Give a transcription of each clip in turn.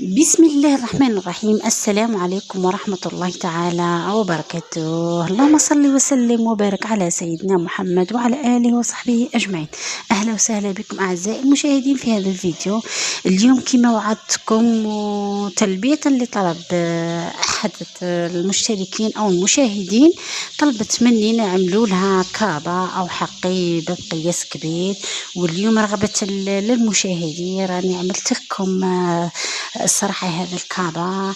بسم الله الرحمن الرحيم. السلام عليكم ورحمة الله تعالى وبركاته. اللهم صل وسلم وبارك على سيدنا محمد وعلى آله وصحبه أجمعين. أهلا وسهلا بكم أعزائي المشاهدين في هذا الفيديو. اليوم كما وعدتكم تلبية لطلب أحد المشتركين أو المشاهدين، طلبت مني نعملوا لها كابة أو حقيبة بقياس كبير، واليوم رغبة للمشاهدين راني عملت لكم الصراحة هذا الكابا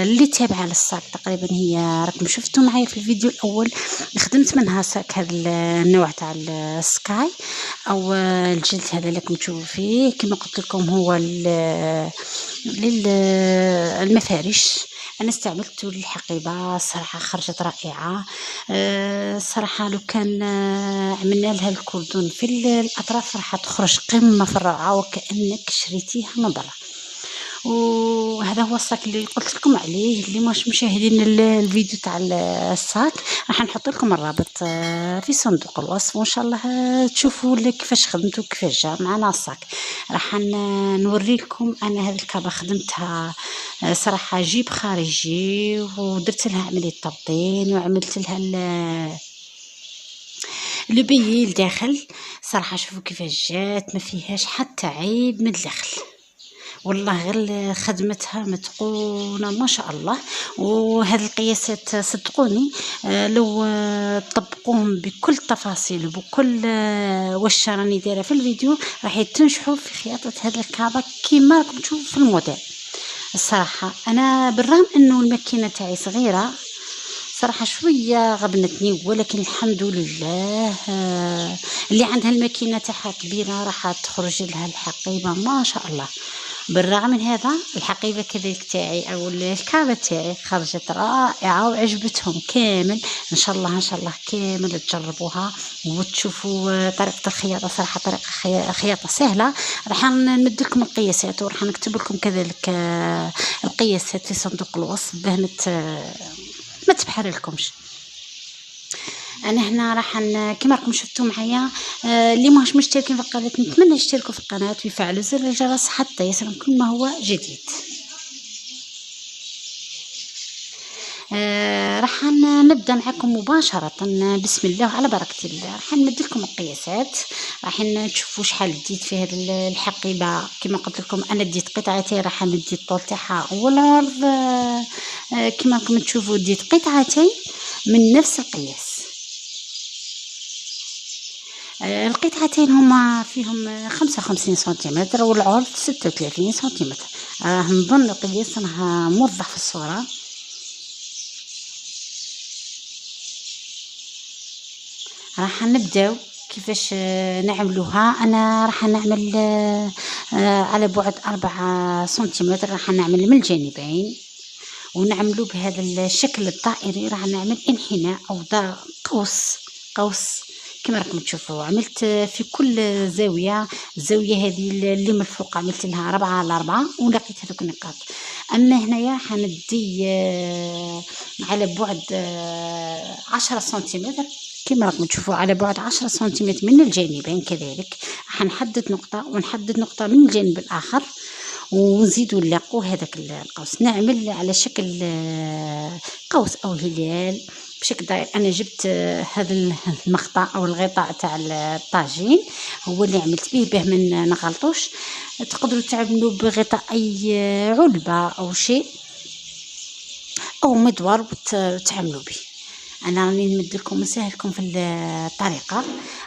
اللي تابعة للصاك تقريبا هي راكم شفتوا معايا في الفيديو الأول. خدمت منها صاك هذا النوع تاع السكاي أو الجلد هذا اللي راكم تشوفوا فيه، كما قلت لكم هو للمفارش. انا استعملت الحقيبه الصراحه خرجت رائعه. الصراحه لو كان عملنا لها الكردون في الاطراف راح تخرج قمه في الروعه وكانك شريتيها من برا. وهذا هو الصاك اللي قلت لكم عليه. اللي مش مشاهدين الفيديو تاع الصاك راح نحط لكم الرابط في صندوق الوصف، وان شاء الله تشوفوا كيفاش خدمته وكيفاش جا معنا الصاك. راح نوري لكم انا هذه الكابه خدمتها صراحه جيب خارجي، ودرت لها عمليه تبطين وعملت لها لبيي لداخل. صراحه شوفوا كيفاش جات، ما فيهاش حتى عيب من الداخل، والله غير خدمتها متقونه ما شاء الله. وهذه القياسات صدقوني لو طبقوهم بكل التفاصيل وبكل واش راني دايره في الفيديو راح تنجحوا في خياطه هذا الكابه كيما راكم تشوفوا في الموديل. الصراحه انا بالرغم انه الماكينه تاعي صغيره صراحه شويه غبنتني، ولكن الحمد لله اللي عندها الماكينه تاعها كبيره راح تخرج لها الحقيبه ما شاء الله. بالرغم من هذا الحقيبه كذلك تاعي او الكابه تاعي خرجت رائعه وعجبتهم كامل. ان شاء الله ان شاء الله كامل تجربوها وتشوفوا طريقه الخياطه. صراحه طريقه خياطه سهله. راح نمد لكم القياسات وراح نكتب لكم كذلك القياسات في صندوق الوصف باه ما تبحر لكمش. انا هنا راح كما راكم شفتوا معايا اللي ماهوش مشتركين في القناه نتمنى يشتركوا في القناه ويفعلوا زر الجرس حتى يصلكم كل ما هو جديد. راح نبدا معكم مباشره. بسم الله وعلى بركه الله. راح نمد لكم القياسات، راح تشوفوا شحال ديت في هذه الحقيبه. كما قلت لكم انا ديت قطعتين، راح ندي الطول تاعها والعرض كما راكم تشوفوا ديت قطعتين من نفس القياس. القطعتين هما فيهم 55 سنتيمتر والعرض 36 سنتيمتر. نظن القياس راه موضح في الصورة. راح نبداو كيفاش نعملوها. انا راح نعمل على بعد 4 سنتيمتر، راح نعمل من الجانبين ونعملو بهذا الشكل الدائري. راح نعمل انحناء او قوس كما راكم تشوفوا. عملت في كل زاويه، الزاويه هذه اللي من الفوق عملت لها 4 على 4 ولقيت هذوك النقاط. اما هنايا حندي على بعد 10 سنتيمتر كما راكم تشوفوا، على بعد 10 سنتيمتر من الجانبين. كذلك حنحدد نقطه ونحدد نقطه من الجانب الاخر ونزيدوا نلاقوا هذاك القوس. نعمل على شكل قوس او هلال بشكل دائري. انا جبت هذا المقطع او الغطاء تاع الطاجين هو اللي عملت به باه ما نغلطوش. تقدروا تعملوا بغطاء اي علبه او شيء او مدور وتعملوا به. انا راني نمد لكم نسهلكم في الطريقه.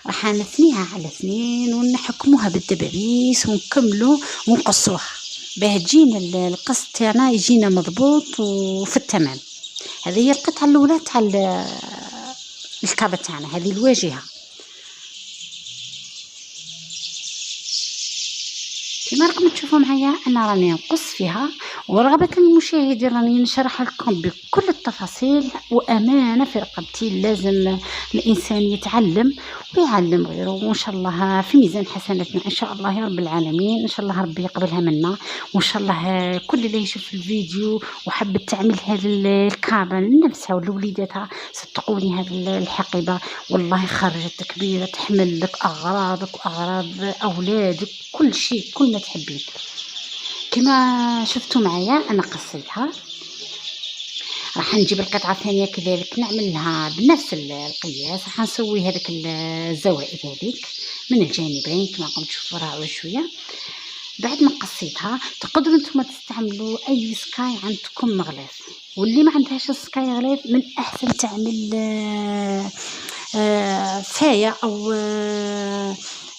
راح نثنيها على 2 ونحكموها بالدبابيس ونكملوا ونقصوها باه تجينا القص تاعنا يجينا مضبوط وفي التمام. هذه هي القطعه الاولى تاع الكابه تاعنا، هذه الواجهه. كما راكم تشوفوا معايا انا راني نقص فيها، ورغبة المشاهدين راني نشرح لكم بكل التفاصيل. وامانه في رقبتي لازم الانسان يتعلم ويعلم غيره، وان شاء الله في ميزان حسناتنا ان شاء الله يا رب العالمين. ان شاء الله ربي يقبلها منا، وان شاء الله كل اللي يشوف الفيديو وحبت تعمل هذه الكابه لنفسها ولوليداتها صدقوني هذه الحقيبه والله خرجت كبيره تحمل لك اغراضك واغراض اولادك كل شيء كل ما تحبين. كما شفتوا معايا انا قصيتها. راح نجيب القطعه الثانيه كذلك نعملها بنفس القياس. راح نسوي هذيك الزوائد هذيك من الجانبين كما راكم تشوفوا راه شويه. بعد ما قصيتها تقدروا نتوما تستعملوا اي سكاي عندكم مغليظ، واللي ما عندهاش السكاي غليظ من الاحسن تعمل فايه او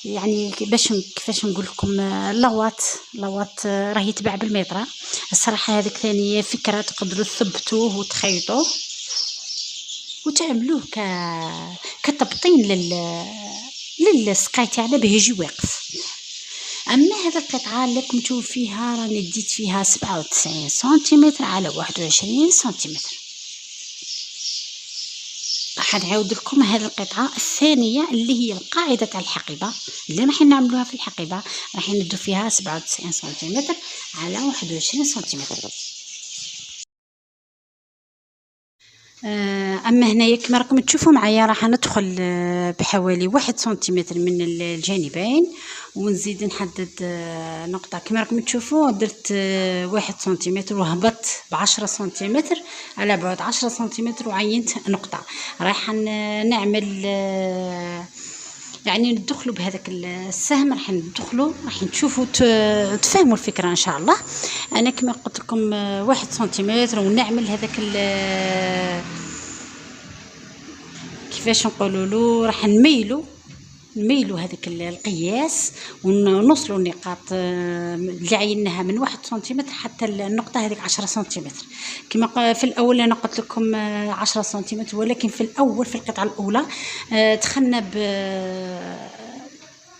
يعني باش كيفاش نقول لكم لواط راه يتباع بالمتر. الصراحه هذيك ثانيه فكره تقدروا تثبتوه وتخيطوه وتعملوه كتبطين للسكاي تاعنا باه يجي واقف. اما هذه القطعه اللي راكم تشوفوا فيها راني ديت فيها 97 سنتيمتر على 21 سنتيمتر. راح نعاود لكم هذه القطعه الثانيه اللي هي القاعده تاع الحقيبه اللي راح نعملوها في الحقيبه. راح ندو فيها 97 سنتيمتر على 21 سنتيمتر. اما هنايا كما راكم تشوفوا معايا راح ندخل بحوالي 1 سنتيمتر من الجانبين ونزيد نحدد نقطه. كما راكم تشوفوا درت 1 سنتيمتر وهبطت ب10 سنتيمتر على بعد 10 سنتيمتر وعينت نقطه. راح نعمل يعني ندخلوا بهذاك السهم. راح ندخلوا راح تشوفوا تفهموا الفكره ان شاء الله. انا كما قلت لكم 1 سنتيمتر ونعمل هذاك كيفاش نقولوا له راح نميلوا هذاك القياس ونوصلوا النقاط اللي عيناها من 1 سنتيمتر حتى النقطه هذيك 10 سنتيمتر. كما في الاول انا قلت لكم 10 سنتيمتر، ولكن في الاول في القطعه الاولى دخلنا ب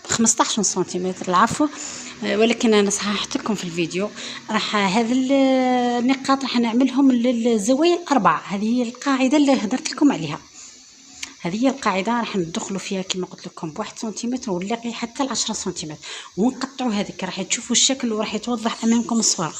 15 سنتيمتر العفو، ولكن انا صححت لكم في الفيديو. راح هذه النقاط راح نعملهم للزوايا الاربعه. هذه هي القاعده اللي هضرت لكم عليها. هذه هي القاعده راح ندخلوا فيها كما قلت لكم ب1 سنتيمتر ونلاقي حتى 10 سنتيمتر ونقطعوا هذيك. راح تشوفوا الشكل وراح يتوضح امامكم الصوره.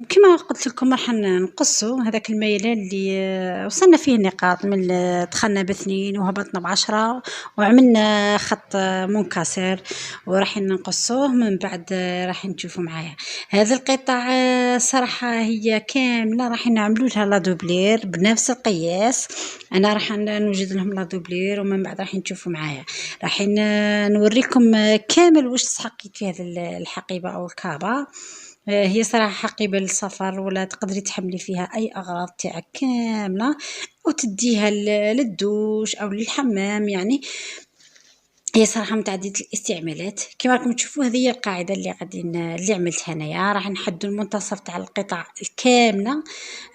كما قلت لكم راح نقصوا هذاك الميلان اللي وصلنا فيه النقاط من دخلنا ب2 وهبطنا ب10 وعملنا خط منكسر وراح نقصوه. من بعد راح نشوفوا معايا هذه القطع صراحه هي كامله راح نعملوا لها لا دوبلير بنفس القياس. انا راح نوجد لهم لا دوبلير ومن بعد راح نشوفوا معايا. راح نوريكم كامل واش تحققت في هذه الحقيبه او الكابه. هي صراحه حقيبه للسفر ولا تقدري تحملي فيها اي اغراض تاعك كامله وتديها للدوش او للحمام. يعني هي صراحه متعدده الاستعمالات. كما راكم تشوفوا هذه هي القاعده اللي اللي عملتها انايا. راح نحدوا المنتصف تاع القطع الكامله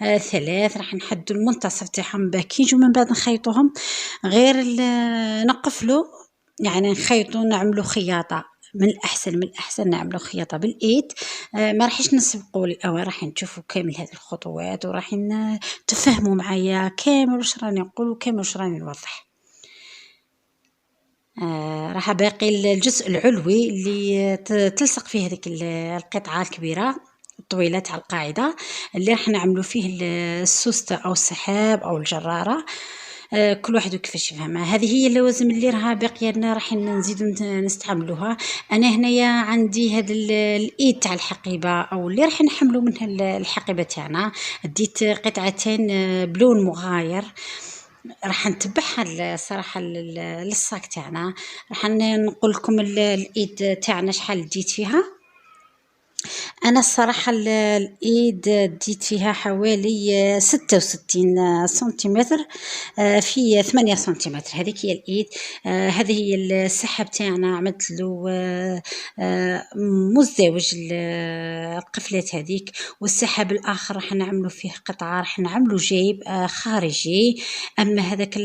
3. راح نحدوا المنتصف تاعهم باكيج ومن بعد نخيطوهم غير نقفلوا يعني نخيطوا نعملوا خياطه. من الأحسن نعملوا خياطة بالإيد. ما راحش نسبقوا الأول. راح نشوفوا كامل هذه الخطوات وراح تفهموا معايا كامل واش راني نقول وكامل واش راني نوضح. راح باقي الجزء العلوي اللي تلصق فيه هذيك القطعة الكبيرة الطويلة تاع القاعدة اللي راح نعملوا فيه السوستة أو السحاب أو الجرارة. كل واحد وكيفاش يفهمها. هذه هي اللوازم اللي راها باقيه لنا راح نزيدوا نستعملوها. انا هنايا عندي هذا الايد تاع الحقيبه او اللي راح نحملوا منها الحقيبه تاعنا. ديت قطعتين بلون مغاير راح نتبعها الصراحه للصاك تاعنا. راح نقول لكم الايد تاعنا شحال ديت فيها. انا الصراحه الايد ديت فيها حوالي 66 سنتيمتر في 8 سنتيمتر. هذيك هي الايد. هذه هي السحب تاعنا عملت له مزدوج القفلات هذيك. والسحب الاخر راح نعملوا فيه قطعه راح نعملوا جيب خارجي. اما هذاك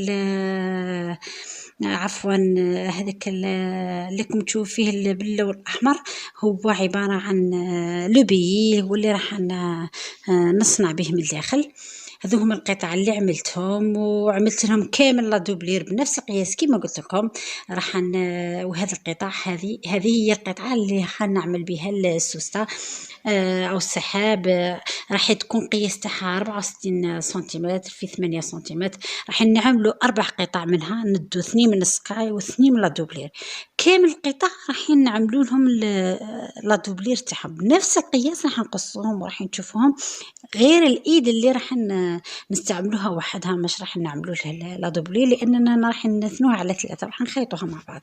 عفوا هذاك اللي راكم تشوفوا فيه باللون الاحمر هو عباره عن لوبي واللي راح نصنع به من الداخل. هذو هما القطع اللي عملتهم، وعملت لهم كامل لا دوبلير بنفس القياس كما قلت لكم. راح وهذه القطع هذه هي القطعه اللي حنعمل بها السوسته او السحاب. راح تكون قياس تاعها 64 سنتيمتر في 8 سنتيمتر. راح نعملوا 4 قطع منها، ندو 2 من السكاي و2 من لا دوبلير. كامل القطع راح نعملوا لهم لا دوبلير تاعهم بنفس القياس، راح نقصوهم وراح نشوفوهم. غير الايد اللي راح نستعملوها وحدها، مش راح نعملوا لها لا دوبلير، لاننا راح نثنوها على 3، راح نخيطوها مع بعض.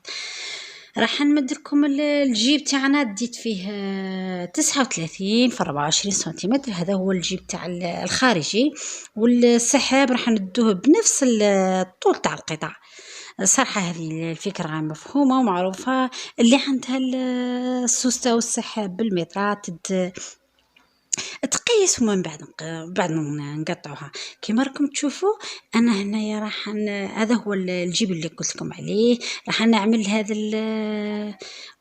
راح نمد لكم الجيب تاعنا، ديت فيه 39 في 24 سنتيمتر، هذا هو الجيب تاع الخارجي. والسحاب راح ندوه بنفس الطول تاع القطع. صراحة هذه الفكرة مفهومة ومعروفة. اللي عندها السوستة والسحاب بالمترات تقيس، ومن بعد ما نقطعوها كيما راكم تشوفوا. انا هنايا هذا هو الجيب اللي قلت لكم عليه. راح نعمل هذا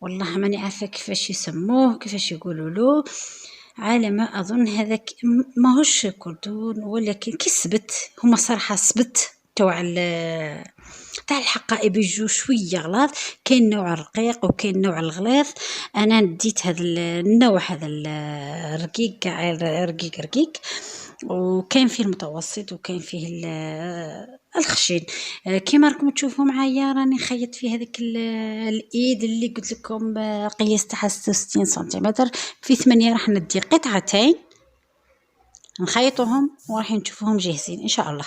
والله ماني عارفه كيفاش يسموه، كيفاش يقولوا له. على ما اظن هذاك ماهوش كردون، ولكن كسبت. هما صراحه سبت تاع الحقائب يجوا شويه غلاظ. كاين نوع رقيق وكاين نوع الغليظ. انا نديت هذا النوع، هذا الرقيق، رقيق رقيق. وكاين فيه المتوسط وكاين فيه الخشن. كما راكم تشوفوا معايا راني خيط في هذيك الايد اللي قلت لكم قياس تاعها 66 سنتيمتر في 8. راح ندي قطعتين نخيطهم وراح نشوفوهم جاهزين ان شاء الله.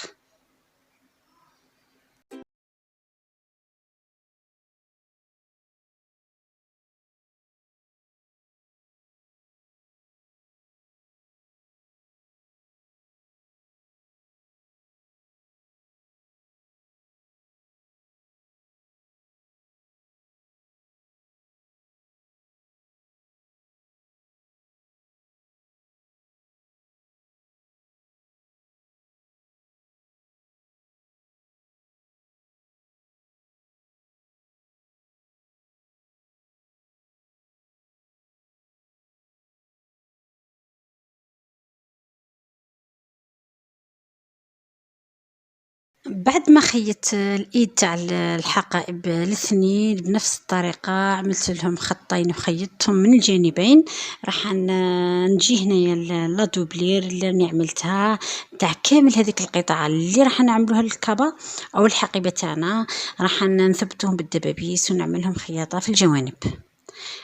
بعد ما خيطت الايد تاع الحقائب الاثنين بنفس الطريقه، عملت لهم خطين وخيطتهم من الجانبين. راح نجي هنايا لا دوبلير اللي راني عملتها تاع كامل هذيك القطع اللي راح نعملوها للكبا او الحقيبه تاعنا. راح نثبتهم بالدبابيس ونعملهم خياطه في الجوانب.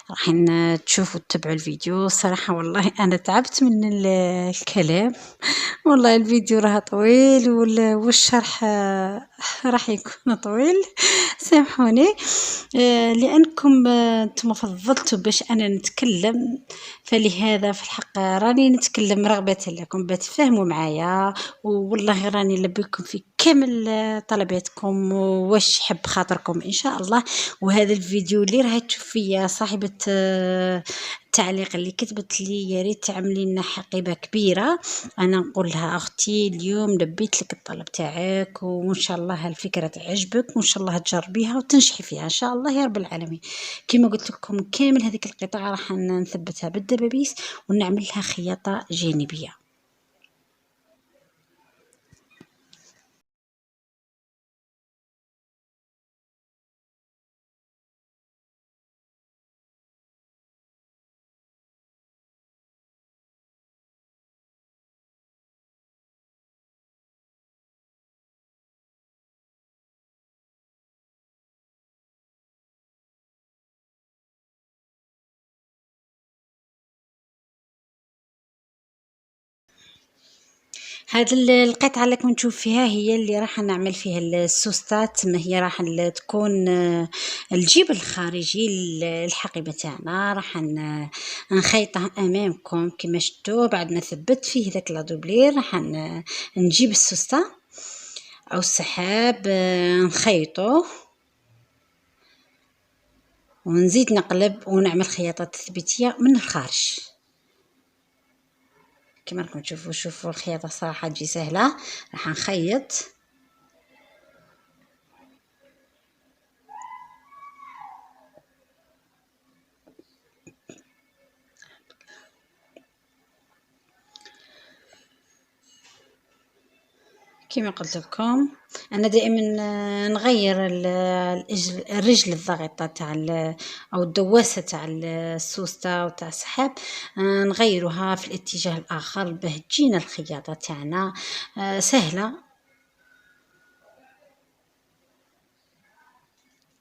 راح تشوفوا تتبعوا الفيديو. صراحه والله انا تعبت من الكلام. والله الفيديو راه طويل والشرح راح يكون طويل، سامحوني. لانكم انتم فضلتوا باش انا نتكلم، فلهذا في الحق راني نتكلم رغبة لكم بتفهموا معايا. والله راني لبيكم في كامل طلباتكم واش حب خاطركم ان شاء الله. وهذا الفيديو اللي راهي تشوف فيا صاحبة التعليق اللي كتبت لي يا ريت تعملي لنا حقيبه كبيره، انا نقول لها اختي اليوم لبيت لك الطلب تاعك، وان شاء الله الفكره تعجبك وان شاء الله تجربيها وتنجحي فيها ان شاء الله يا رب العالمين. كما قلت لكم كامل هذيك القطعه راح نثبتها بالدبابيس ونعمل لها خياطه جانبيه. هاد القطعة اللي كنت نشوف فيها هي اللي راح نعمل فيها السوستات. ما هي راح تكون الجيب الخارجي الحقيبة تاعنا. راح نخيطها امامكم كما شفتوا. بعد ما ثبت فيه ذاك لادوبلير راح نجيب السوستة او السحاب نخيطه ونزيد نقلب ونعمل خياطات تثبيتية من الخارج. كما راكم تشوفوا، شوفوا الخياطة صراحة تجي سهلة. راح نخيط كما قلت لكم انا دائما نغير الرجل الضاغطه تاع او الدواسه تاع السوسته وتاع السحاب، نغيرها في الاتجاه الاخر باه تجينا الخياطه تاعنا سهله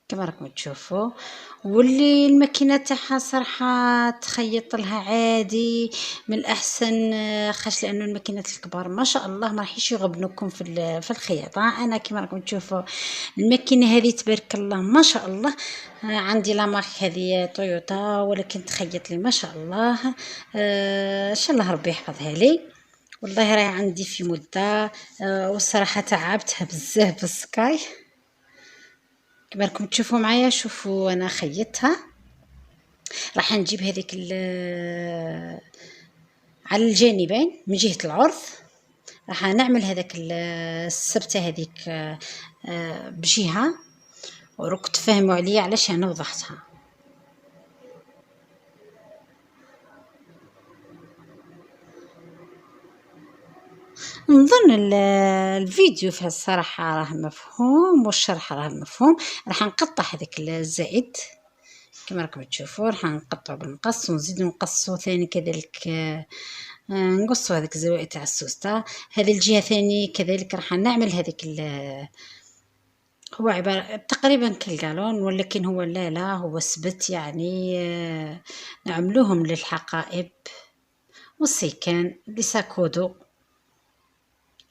كما راكم تشوفوا. واللي الماكينه تاعها صراحه تخيط لها عادي من الاحسن، خاش لانه الماكينات الكبار ما شاء الله ما راحش يغبنوكم في الخياطه. انا كما راكم تشوفوا الماكينه هذه تبارك الله ما شاء الله، عندي لا مارك هذه تويوتا، ولكن تخيط لي ما شاء الله. ان شاء الله ربي يحفظها لي. والله راهي عندي في مده، والصراحه تعبتها بزاف بالسكاي كما راكم تشوفوا معايا. شوفوا انا خيطتها، راح نجيب هذيك على الجانبين من جهة العرض، راح نعمل هذاك السبتة هذيك بجهة، وراك تفهموا عليا علاش انا وضحتها. نظن الفيديو في الصراحة راه مفهوم والشرح راه مفهوم. راح نقطع هذاك الزائد كما راكم تشوفوا، راح نقطعو بالمقص ونزيدو نقصو ثاني كذلك، نقصو هذاك الزوائد تاع السوسته. هذه الجهه ثاني كذلك راح نعمل هذيك هو عباره تقريبا كالقالون، ولكن هو لا هو سبت يعني، نعملوهم للحقائب والسيكان لي ساكودو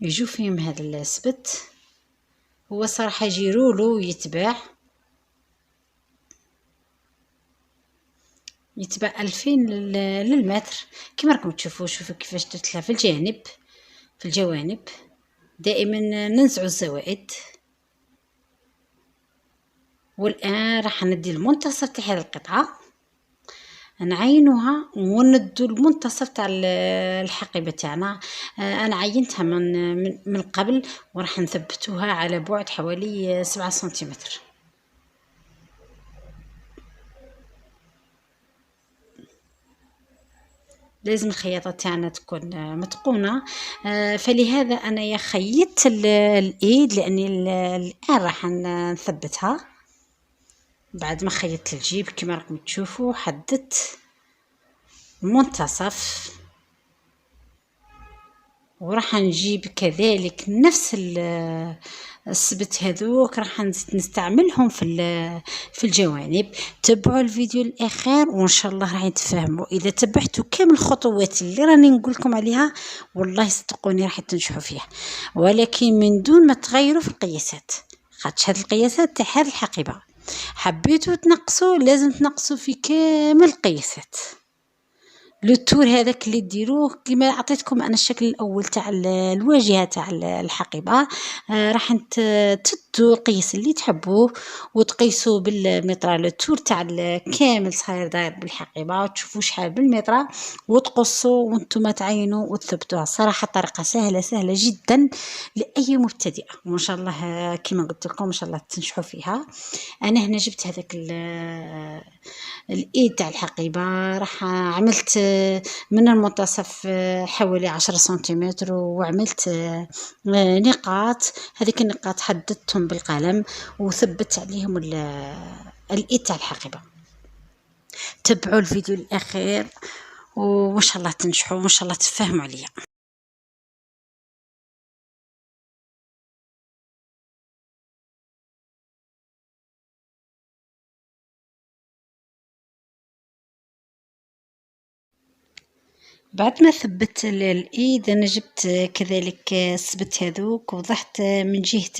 يجو فيهم هذا السبت. هو صراحه يجي رولو يتباع 2000 للمتر كما راكم تشوفوا. شوفوا كيفاش درتلها في الجانب في الجوانب. دائما ننزعوا الزوائد. والان راح ندي المنتصف تاع هذه القطعه نعينوها وندو المنتصف تاع الحقيبه تاعنا. انا عينتها من قبل، وراح نثبتوها على بعد حوالي 7 سنتيمتر. لازم الخياطة تاعنا تكون متقونة. فلهذا انا يا خيطت الايد لاني الان راح نثبتها بعد ما خيطت الجيب كما راكم تشوفوا. حددت المنتصف وراح نجيب كذلك نفس السبت هذوك راح نستعملهم في الجوانب. تبعوا الفيديو الاخير وان شاء الله راح تفهموا. اذا تبعتوا كامل الخطوات اللي راني نقول لكم عليها والله صدقوني راح تنجحوا فيها، ولكن من دون ما تغيروا في القياسات، خاطش هاد القياسات تاع هاد الحقيبه حبيتوا تنقصوا لازم تنقصوا في كامل القياسات. لو تور هذاك اللي ديروه كما عطيتكم انا الشكل الاول تاع الواجهه تاع الحقيبه، راح تدوا القياس اللي تحبوه وتقيسوا بالمتر. لو تور تاع كامل صاير داير بالحقيبه وتشوفوا شحال بالمتر وتقصوا وانتم تعينوا وتثبتوها. صراحه طريقه سهله جدا لاي مبتدئه، وان شاء الله كما قلت لكم ان شاء الله تنجحوا فيها. انا هنا جبت هذاك الايد تاع الحقيبه، راح عملت من المنتصف حوالي 10 سنتيمتر، وعملت نقاط. هذيك النقاط حددتهم بالقلم وثبت عليهم الايد تاع الحقيبه. تبعوا الفيديو الاخير وان شاء الله تنجحوا وان شاء الله تفهموا عليا. بعد ما ثبت الايد انا جبت كذلك السبت هذوك وضحت من جهة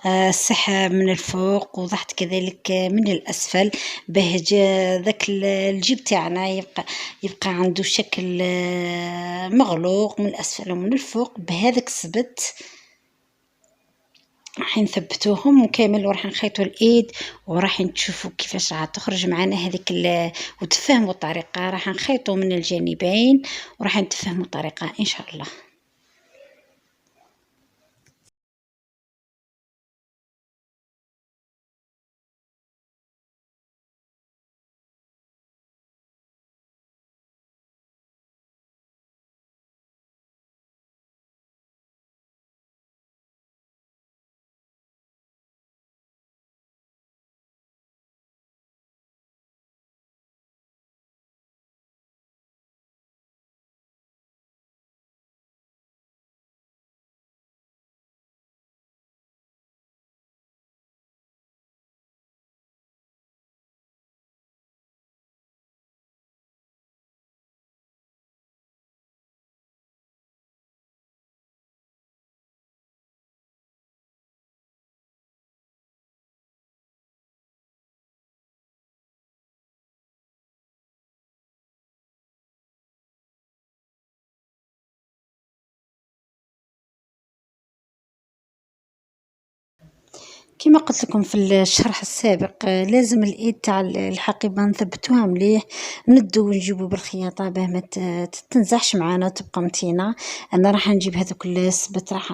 السحاب من الفوق، وضحت كذلك من الاسفل باه ذاك الجيب تاعنا يبقى عنده شكل مغلوق من الاسفل ومن الفوق. بهذاك السبت راح نثبتوهم وكامل وراح نخيطوا الايد وراح نشوفوا كيفاش راح تخرج معنا هذيك وتفهموا الطريقه. راح نخيطوا من الجانبين وراح نتفهموا الطريقه ان شاء الله. كما قلت لكم في الشرح السابق، لازم الايد تاع الحقيبه نثبتوها مليح، ندو ونجيبو بالخياطه باه ما تنزحش معانا تبقى متينه. انا راح نجيب هذوك السبت، راح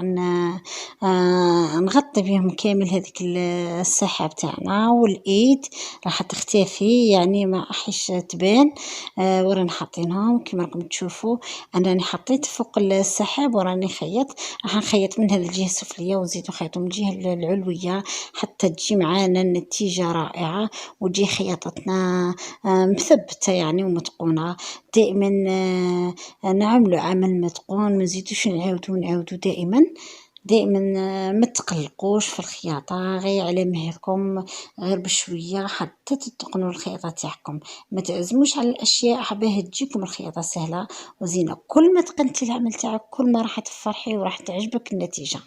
نغطي بهم كامل هذيك الساحه تاعنا، والايد راح تختفي يعني ما راحش تبان. وراني حاطينهم كما راكم تشوفوا، انا راني حطيت فوق السحاب وراني خيط. راح نخيط من هذه الجهه السفليه ونزيد نخيط من الجهه العلويه حتى تجي معانا النتيجة رائعة، وتجي خياطتنا مثبتة يعني ومتقونة. دائما نعملوا عمل متقون، ما نزيدوش نعاودو دائما. دائما ما تقلقوش في الخياطة، غير على مهلكم، غير بشوية حتى تتقنوا الخياطة تاعكم. ما تعزموش على الاشياء باه تجيكم الخياطة سهلة وزينة. كل ما تقنتي العمل تاعك كل ما راح تفرحي وراح تعجبك النتيجة.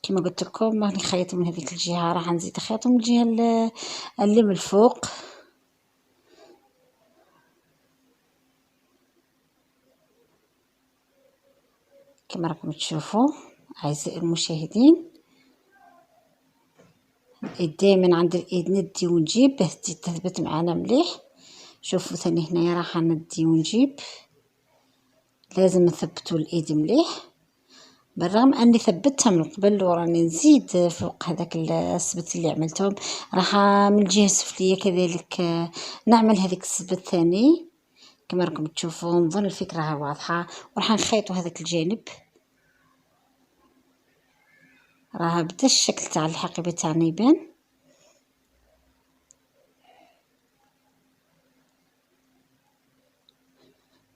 كما قلت لكم راني خيط من هذيك الجهه، راح نزيد خيط من الجهه اللي من الفوق. كما راكم تشوفوا اعزائي المشاهدين، الايد دائما عند الايد ندي ونجيب باه تثبت معنا مليح. شوفوا ثاني هنايا راح ندي ونجيب، لازم نثبتوا الايد مليح. بالرغم اني ثبتها من قبل وراني نزيد فوق هذاك السبت اللي عملتهم، راح من الجهه السفليه كذلك نعمل هذيك السبت الثاني. كما راكم تشوفوا نظن الفكره واضحه. وراح نخيطوا هذاك الجانب، راه بدا الشكل تاع الحقيبه تاعنا يبان.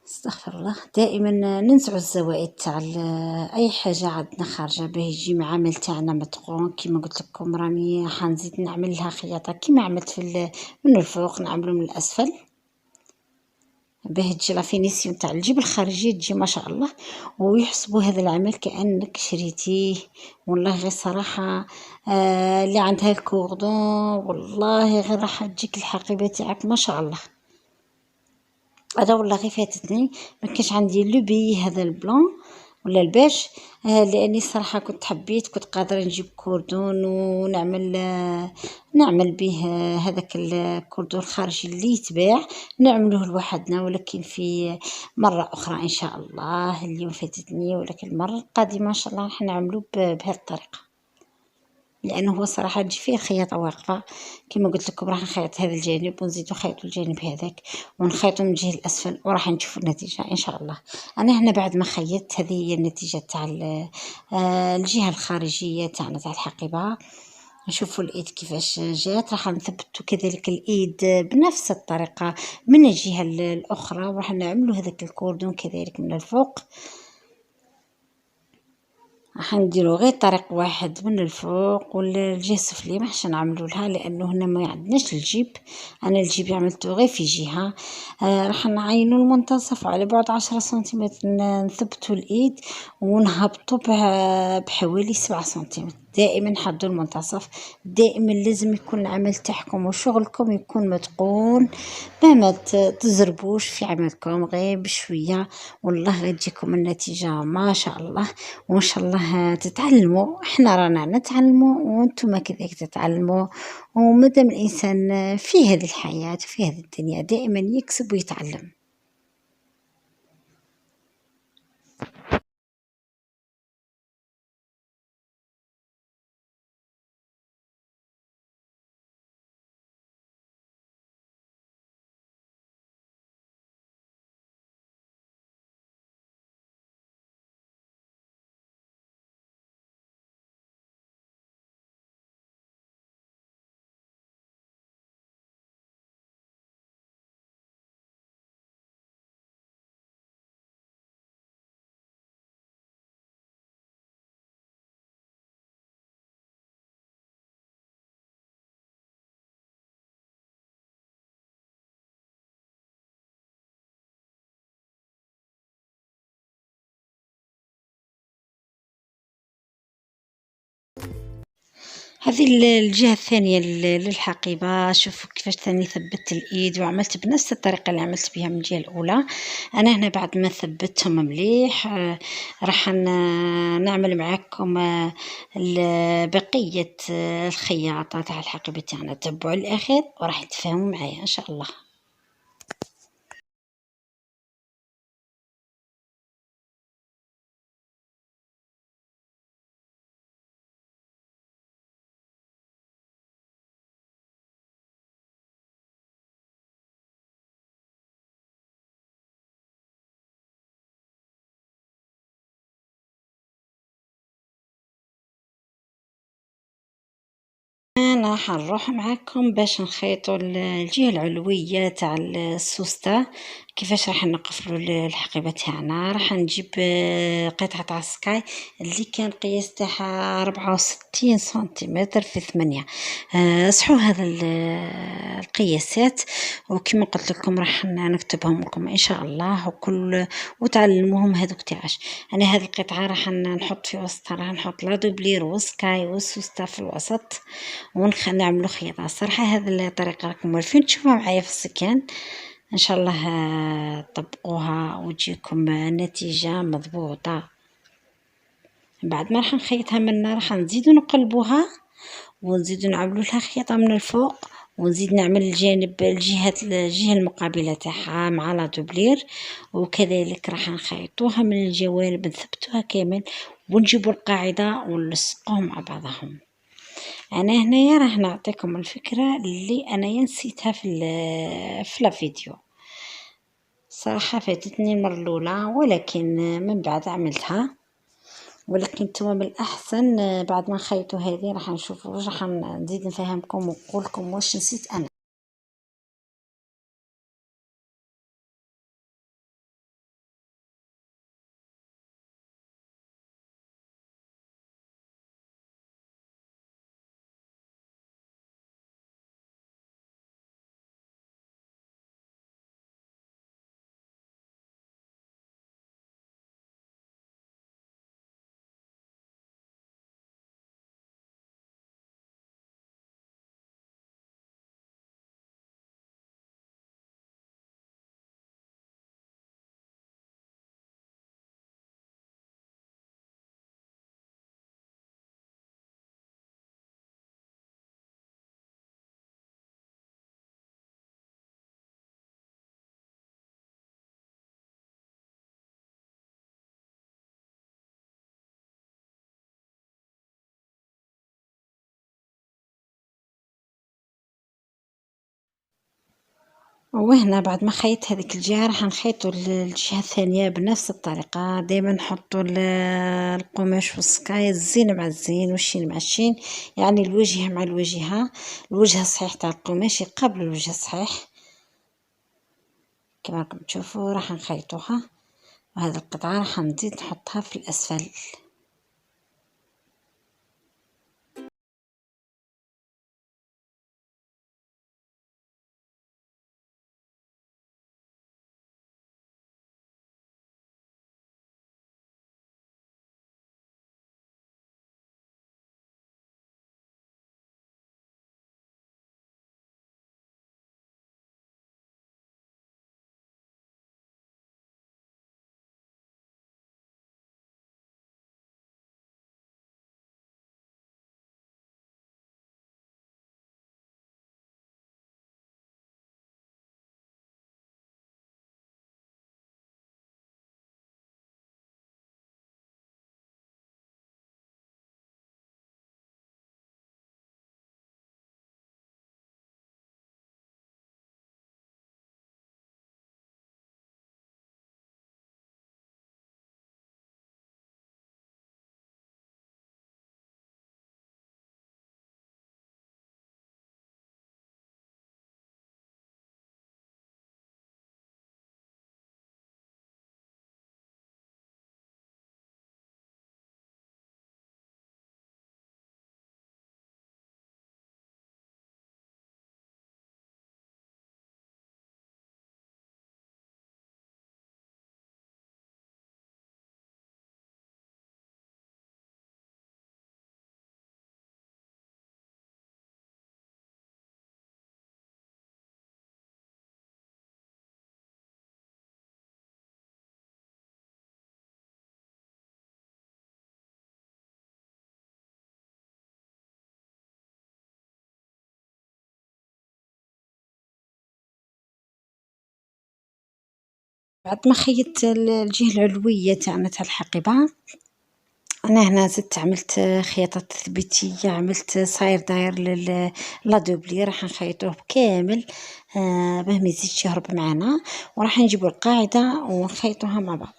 استغفر الله، دائما ننزعوا الزوائد تاع اي حاجه عندنا خارجه باه يجي العمل تاعنا متقون. كما قلت لكم راني حنزيد نعمل لها خياطه كما عملت من الفوق نعملو من الاسفل باه تجي لا فينيسيون تاع الجيب الخارجيه تجي ما شاء الله، ويحسبوا هذا العمل كانك شريتيه. والله غير صراحه اللي عندها الكوردون والله غير راح تجيك الحقيبه تاعك ما شاء الله. هذا والله غير فاتتني ما كانش عندي لوبي هذا البلون ولا البيج، لاني صراحه كنت حبيت كنت قادره نجيب كوردون ونعمل نعمل به هذاك الكوردون الخارجي اللي يتباع نعملوه لوحدنا. ولكن في مره اخرى ان شاء الله، اليوم فاتتني ولكن المره القادمه ان شاء الله راح نعملو بهذه الطريقه، لانه هو صراحه تجي فيه الخياطه واقفه. كما قلت لكم راح نخيط هذا الجانب ونزيدو نخيطو الجانب هذاك ونخيطو من الجهه الاسفل وراح نشوفوا النتيجه ان شاء الله. انا هنا بعد ما خيطت هذه هي النتيجه تاع الجهه الخارجيه تاعنا تاع الحقيبه. نشوفوا الايد كيفاش جات. راح نثبتوا كذلك الايد بنفس الطريقه من الجهه الاخرى، وراح نعملوا هذاك الكوردون كذلك من الفوق. راح نديرو غير طريق واحد من الفوق والجهه السفليه ما حش نعملو لها لانه هنا ما عندناش الجيب. انا الجيب عملته غير في جهه. راح نعينو المنتصف على بعد 10 سنتيمتر، نثبتو الايد ونهبطو بحوالي 7 سنتيمتر. دائما حدوا المنتصف، دائما لازم يكون العمل تاعكم وشغلكم يكون متقون ما تزربوش في عملكم غير بشويه. والله غير تجيكم النتيجه ما شاء الله. وان شاء الله تتعلموا، احنا رانا نتعلموا وانتم كذلك تتعلموا. ومادام الانسان في هذه الحياه في هذه الدنيا دائما يكسب ويتعلم. هذه الجهة الثانية للحقيبة. شوفوا كيفاش ثاني ثبت الإيد وعملت بنفس الطريقة اللي عملت بها من الجهة الأولى. أنا هنا بعد ما ثبتهم مليح راح نعمل معاكم بقية الخياطة تاع الحقيبة تاعنا. تبعوا الآخر وراح تفهموا معايا إن شاء الله. أنا راح نروح معاكم باش نخيطوا الجهة العلوية تاع السوستة. كيفاش راح نقفلوا الحقيبة تاعنا؟ راح نجيب قطعة تاع سكاي اللي كان قياس تاعها 64 سنتيمتر في 8. صحوا هذا القياسات، وكما قلت لكم راح نكتبهم لكم ان شاء الله وتعلموهم هذوك تاعش. انا هذه القطعة راح نحط في وسطها، راح نحط لا دوبلير وسكاي والسوستة في الوسط نعملو خياطة. الصراحة هذه الطريقة راكم عارفين تشوفوها معايا في السكان ان شاء الله طبقوها وتجيكم نتيجة مضبوطة. بعد ما راح نخيطها منا راح نزيدو نقلبوها ونزيدو نعملو لها خياطة من الفوق، ونزيد نعمل الجهة المقابلة تاعها مع لا دوبلير، وكذلك راح نخيطوها من الجوانب نثبتوها كامل ونجيبو القاعدة ونلصقوهم مع بعضهم. انا هنايا راح نعطيكم الفكره اللي انا نسيتها في الفيديو. صراحه فاتتني المره الاولى، ولكن من بعد عملتها. ولكن نتوما من الاحسن بعد ما نخيطوا هذه راح نشوفوا واش راح نزيد نفهمكم ونقول لكم واش نسيت انا. وهنا بعد ما خيط هذيك الجهة راح نخيطوا الجهة الثانية بنفس الطريقة. دايما نحطوا القماش والسكاي الزين مع الزين والشين مع الشين، يعني الوجه مع الوجهة، الوجه الصحيح تاع القماش يقابل الوجه الصحيح. كما راكم تشوفوا راح نخيطوها، وهذه القطعة راح نزيد نحطها في الأسفل. بعد ما خيطت الجهة العلوية تاعنا تاع الحقيبة، انا هنا زدت عملت خياطة تثبيتية، عملت صاير داير لادوبلي راح نخيطوه كامل باه ما يزيدش يهرب معنا، وراح نجيبو القاعدة ونخيطوها مع بعض.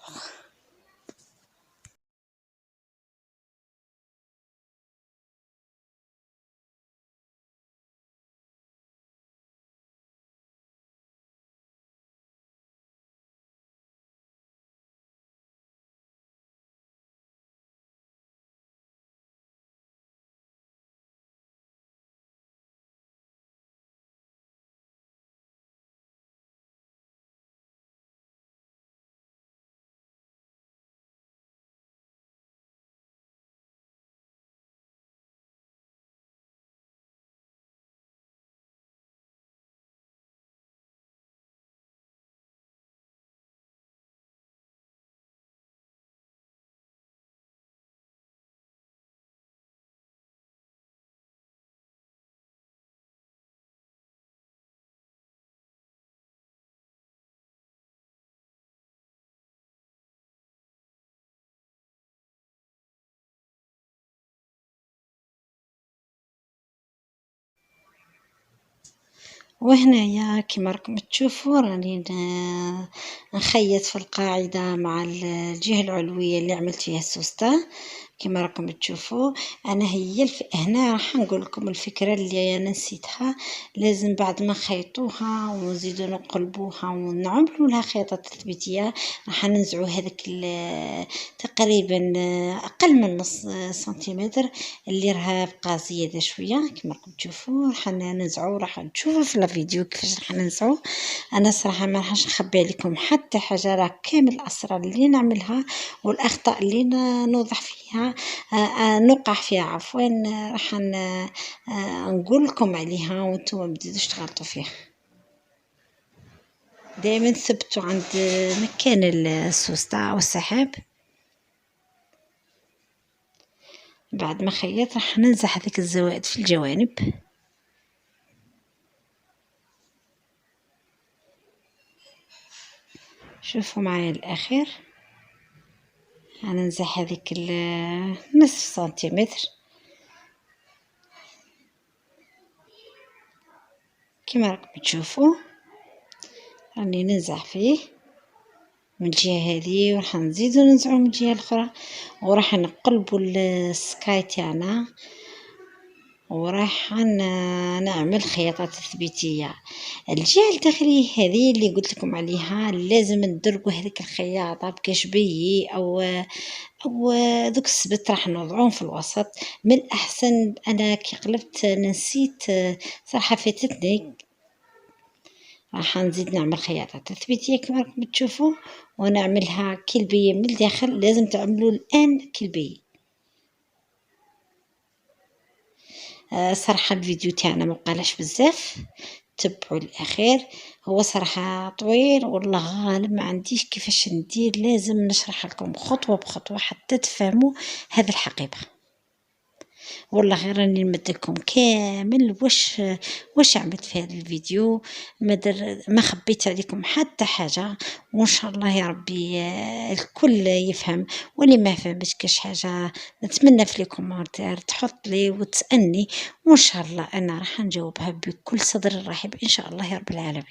وهنايا كما راكم تشوفوا راني نخيط في القاعدة مع الجهة العلوية اللي عملت فيها السوسته كما راكم تشوفوا. انا هي هنا راح نقول لكم الفكره اللي انا نسيتها. لازم بعد ما نخيطوها ونزيدو نقلبوها ونعملوا لها خيطه تثبيتيه، راح ننزعوا هذاك تقريبا اقل من نص سنتيمتر اللي راها بقى زياده شويه كما راكم تشوفوا. راح ننزعوا، راح تشوفوا في الفيديو كيفاش راح ننزعوا. انا صراحه ما راحش نخبي عليكم حتى حاجه، راه كامل الاسرار اللي نعملها والاخطاء اللي نوضح فيها نوقع فيها عفوا راح نقول لكم عليها وانتم ما تزيدوش تغلطوا فيها. دائما ثبتوا عند مكان السوسته والسحاب. بعد ما خيط راح ننزح هذيك الزوائد في الجوانب. شوفوا معايا الاخير، هننزح هذيك نصف سنتيمتر كما راكم تشوفوا. راني ننزح فيه من الجهه هذه وراح نزيدو ننزعو من الجهه الاخرى، وراح نقلبوا السكاي تاعنا وراح نعمل خياطة تثبيتية. الجهة الداخلية هذه اللي قلت لكم عليها لازم ندربوا هذيك الخياطة بكشبي او دوك السبت راح نوضعوهم في الوسط من الاحسن. انا كي قلبت نسيت صراحة فاتتني. راح نزيد نعمل خياطة تثبيتية كما راكم تشوفوا ونعملها كلبية من الداخل. لازم تعملوا الان كلبية. صراحة الفيديو تاعنا مبقالاش بزاف، تبعوا الاخير. هو صراحة طويل والله غالب ما عنديش كيفاش ندير، لازم نشرح لكم خطوة بخطوة حتى تفهموا هذه الحقيبة. والله غير راني نمدلكم كامل واش عملت في هذا الفيديو. ما خبيت عليكم حتى حاجه، وان شاء الله يا ربي الكل يفهم. واللي ما فهمش كاش حاجه نتمنى في لي كومونتير تحط لي وتسالني، وان شاء الله انا راح نجاوبها بكل صدر رحب ان شاء الله يا رب العالمين.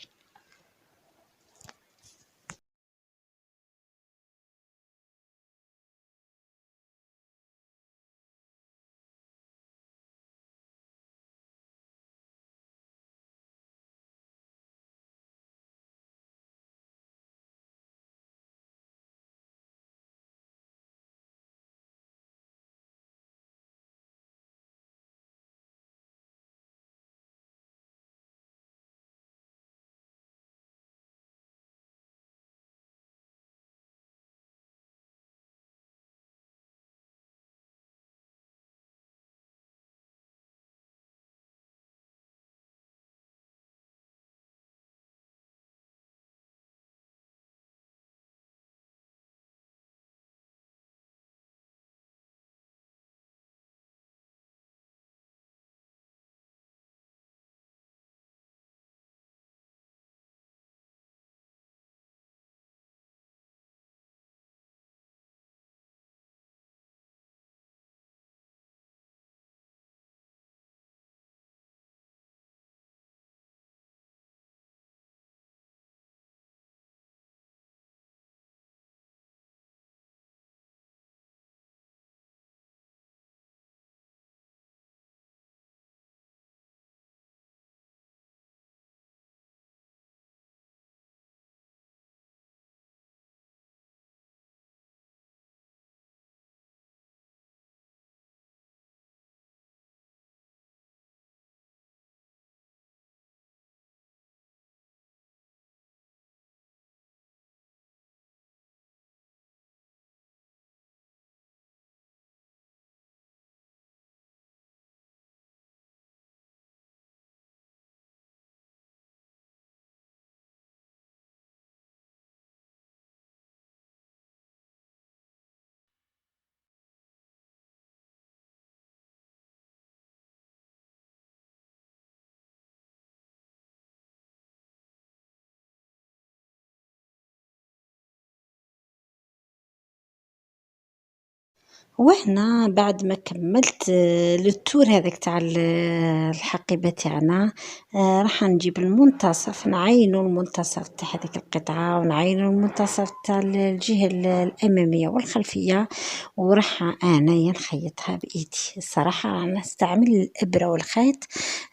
وهنا بعد ما كملت التور هذاك تاع الحقيبة تاعنا، راح نجيب المنتصف، نعينو المنتصف تاع هذيك القطعة، ونعينو المنتصف تاع الجهة الأمامية والخلفية، وراح أنايا نخيطها بإيدي. الصراحة راح نستعمل الإبرة والخيط،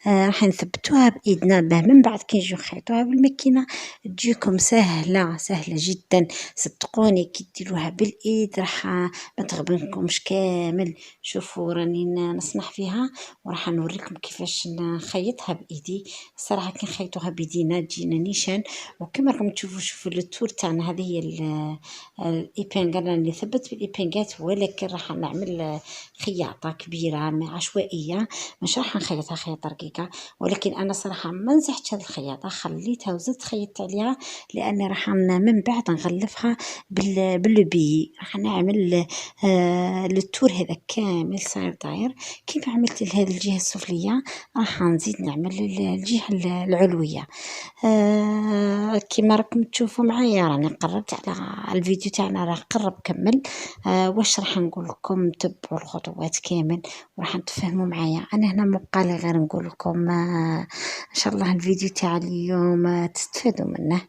راح نثبتوها بإيدنا باه من بعد كي نجيو نخيطوها بالماكينة تجيكم سهلة جدا. صدقوني كي ديروها بالإيد راح ما تغبنكمش كامل. شوفوا راني نسنح فيها، وراح نوريكم كيفاش نخيطها بايدي. الصراحه كي نخيطوها بيدينا تجينا نيشان، وكما راكم تشوفوا شوفوا التور تاعنا. هذه هي الايبانغ، راني ثبت بالايبانغات، ولكن راح نعمل خياطه كبيره عشوائيه، مش راح نخيطها خياطه رقيقه. ولكن انا صراحه ما نزحتش هذه الخياطه، خليتها وزدت خيطت عليها، لان راح من بعد نغلفها باللوبي. راح نعمل التور هذا كامل صاير داير. كيما عملت لهذه الجهة السفلية راح نزيد نعمل الجهة العلوية. كيما راكم تشوفوا معايا راني قربت على الفيديو تاعنا، راه قرب كمل. واش راح نقول لكم تبعوا الخطوات كامل وراح تفهموا معايا. انا هنا مبقالي غير نقول لكم ان شاء الله الفيديو تاع اليوم تستفادوا منه،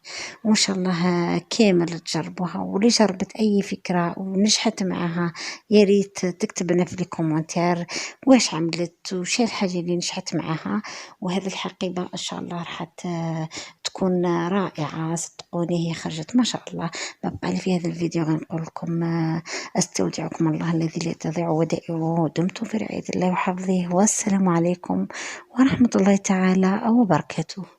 وان شاء الله كامل تجربوها. واللي جربت اي فكرة ونجحت معها يا ريت تكتب لنا في الكومنتير واش عملت وش الحاجة اللي نجحت معها. وهذه الحقيبة ان شاء الله راح تكون رائعة. صدقوني هي خرجت ما شاء الله. ببقى لي في هذا الفيديو غنقول لكم استودعكم الله الذي لا تضيع ودائعه. دمتم في رعاية الله وحفظه، والسلام عليكم ورحمة الله تعالى وبركاته.